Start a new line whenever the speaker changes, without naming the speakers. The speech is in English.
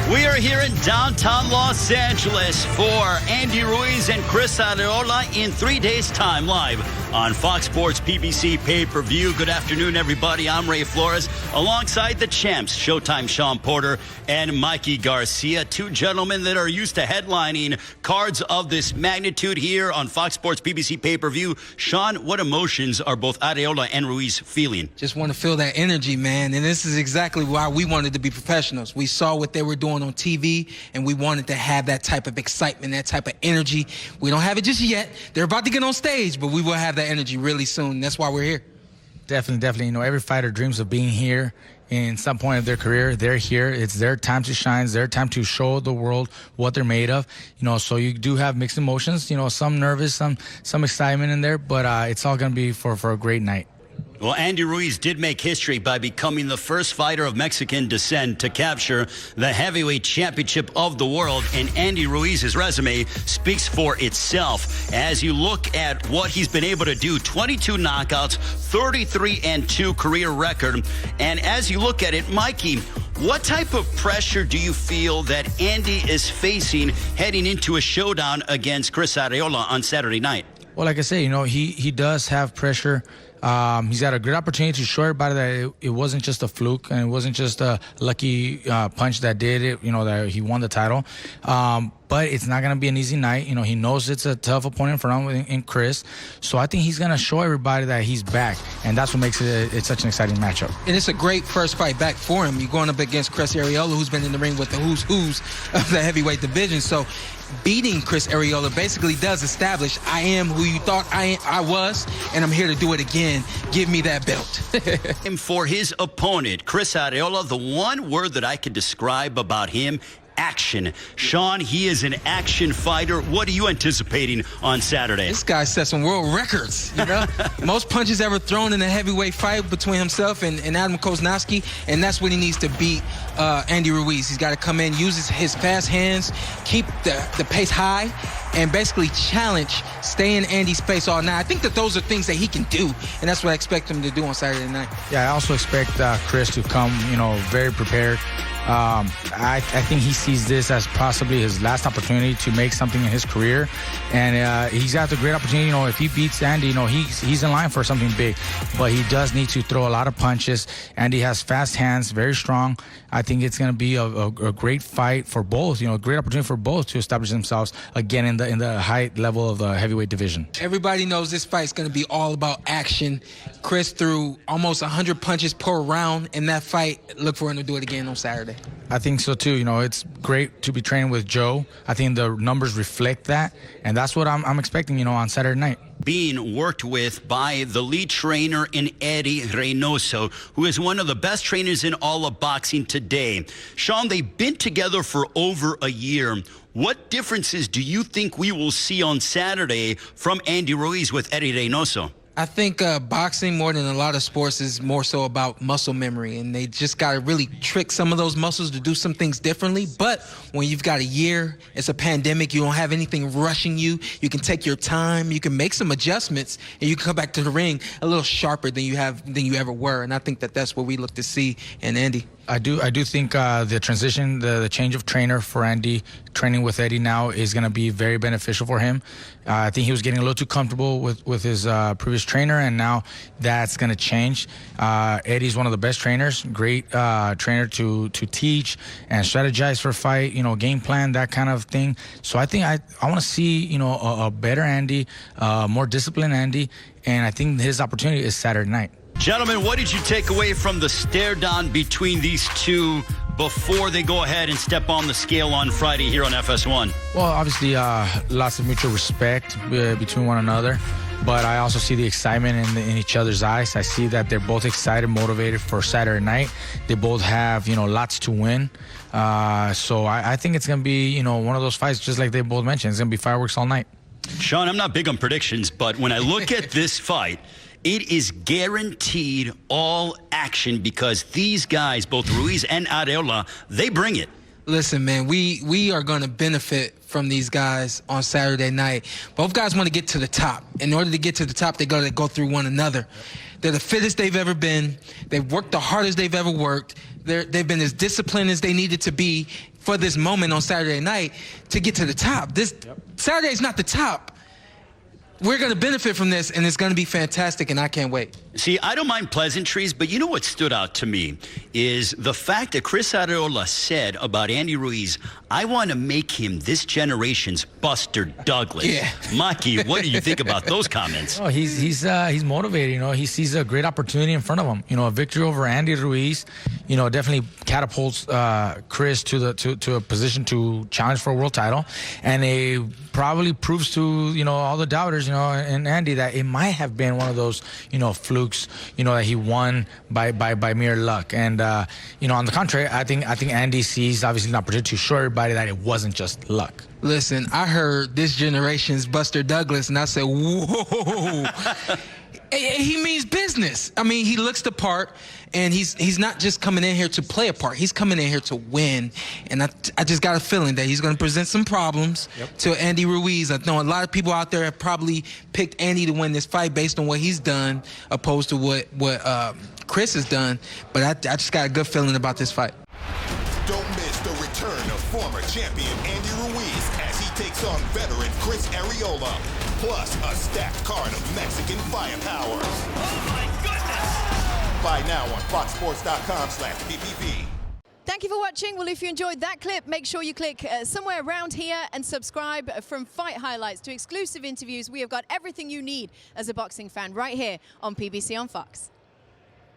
We are here in downtown Los Angeles for Andy Ruiz and Chris Arreola in 3 days' time live on Fox Sports PBC pay-per-view. Good afternoon, everybody. I'm Ray Flores alongside the champs, Showtime Shawn Porter and Mikey Garcia, two gentlemen that are used to headlining cards of this magnitude here on Fox Sports PBC pay-per-view. Shawn, what emotions are both Arreola and Ruiz feeling?
Just want to feel that energy, man. And this is exactly why we wanted to be professionals. We saw what they were doing on TV, and we wanted to have that type of excitement, that type of energy. We don't have it just yet. They're about to get on stage, but we will have that energy really soon. That's why we're here.
Definitely. You know, every fighter dreams of being here in some point of their career. They're here. It's their time to shine. It's their time to show the world what they're made of. You know, so you do have mixed emotions. You know, some nervous, some excitement in there, but it's all going to be for a great night.
Well, Andy Ruiz did make history by becoming the first fighter of Mexican descent to capture the heavyweight championship of the world, and Andy Ruiz's resume speaks for itself. As you look at what he's been able to do, 22 knockouts, 33-2 career record, and as you look at it, Mikey, what type of pressure do you feel that Andy is facing heading into a showdown against Chris Arreola on Saturday night?
Well, like I say, you know, he does have pressure. He's got a great opportunity to show everybody that it wasn't just a fluke and it wasn't just a lucky punch that did it, you know, that he won the title. But it's not going to be an easy night. You know, he knows it's a tough opponent in front of him in Chris. So I think he's going to show everybody that he's back. And that's what makes it's such an exciting matchup.
And it's a great first fight back for him. You're going up against Chris Arreola, who's been in the ring with the who's of the heavyweight division. So beating Chris Arreola basically does establish I am who you thought I was, and I'm here to do it again. Give me that belt.
And for his opponent, Chris Arreola, the one word that I could describe about him, action. Shawn, he is an action fighter. What are you anticipating on Saturday?
This guy set some world records, you know? Most punches ever thrown in a heavyweight fight between himself and Adam Kozlowski, and that's what he needs to beat Andy Ruiz. He's got to come in, use his fast hands, keep the pace high, and basically challenge, stay in Andy's face all night. I think that those are things that he can do, and that's what I expect him to do on Saturday night.
Yeah, I also expect Chris to come, you know, very prepared. I think he sees this as possibly his last opportunity to make something in his career, and he's got the great opportunity. You know, if he beats Andy, you know, he's in line for something big, but he does need to throw a lot of punches. Andy has fast hands, very strong. I think it's going to be a great fight for both. You know, a great opportunity for both to establish themselves again in the high level of the heavyweight division.
Everybody knows this fight's going to be all about action. Chris threw almost 100 punches per round in that fight. Look for him to do it again on Saturday.
I think so too. You know, it's great to be training with Joe. I think the numbers reflect that, and that's what I'm expecting, you know, on Saturday night.
Being worked with by the lead trainer in Eddie Reynoso, who is one of the best trainers in all of boxing today. Shawn, they've been together for over a year. What differences do you think we will see on Saturday from Andy Ruiz with Eddie Reynoso?
I think boxing, more than a lot of sports, is more so about muscle memory, and they just got to really trick some of those muscles to do some things differently. But when you've got a year, it's a pandemic, you don't have anything rushing you, you can take your time, you can make some adjustments, and you can come back to the ring a little sharper than you ever were. And I think that that's what we look to see in Andy.
I do think the transition, the change of trainer for Andy, training with Eddie now, is going to be very beneficial for him. I think he was getting a little too comfortable with his previous trainer, and now that's going to change. Eddie's one of the best trainers, great trainer to teach and strategize for a fight, you know, game plan, that kind of thing. So I think I want to see, you know, a better Andy, more disciplined Andy, and I think his opportunity is Saturday night.
Gentlemen, what did you take away from the stare down between these two before they go ahead and step on the scale on Friday here on FS1?
Well, obviously, lots of mutual respect between one another, but I also see the excitement in each other's eyes. I see that they're both excited, motivated for Saturday night. They both have, you know, lots to win. So I think it's going to be, you know, one of those fights, just like they both mentioned. It's going to be fireworks all night.
Shawn, I'm not big on predictions, but when I look at this fight, it is guaranteed all action because these guys, both Ruiz and Arreola, they bring it.
Listen, man, we are going to benefit from these guys on Saturday night. Both guys want to get to the top. In order to get to the top, they got to go through one another. They're the fittest they've ever been. They've worked the hardest they've ever worked. They've been as disciplined as they needed to be for this moment on Saturday night to get to the top. Saturday's not the top. We're going to benefit from this, and it's going to be fantastic, and I can't wait.
See, I don't mind pleasantries, but you know what stood out to me is the fact that Chris Arreola said about Andy Ruiz, I want to make him this generation's Buster Douglas.
Yeah.
Mikey, what do you think about those comments?
Oh, he's motivated. You know, he sees a great opportunity in front of him. You know, a victory over Andy Ruiz, you know, definitely catapults Chris to a position to challenge for a world title, and it probably proves to, you know, all the doubters, you know, and Andy, that it might have been one of those, you know, flukes, you know, that he won by mere luck. And you know, on the contrary, I think Andy sees obviously an opportunity to show everybody that it wasn't just luck.
Listen, I heard this generation's Buster Douglas, and I said, whoa. He means business. I mean, he looks the part, and he's not just coming in here to play a part. He's coming in here to win. And I just got a feeling that he's going to present some problems to Andy Ruiz. I know a lot of people out there have probably picked Andy to win this fight based on what he's done, opposed to what Chris has done. But I just got a good feeling about this fight.
Don't miss the return of former champion Andy Ruiz as he takes on veteran Chris Arreola, plus a stacked card of Mexican firepower.
Oh my goodness!
Buy now on foxsports.com/PPV.
Thank you for watching. Well, if you enjoyed that clip, make sure you click somewhere around here and subscribe. From fight highlights to exclusive interviews, we have got everything you need as a boxing fan right here on PBC on Fox.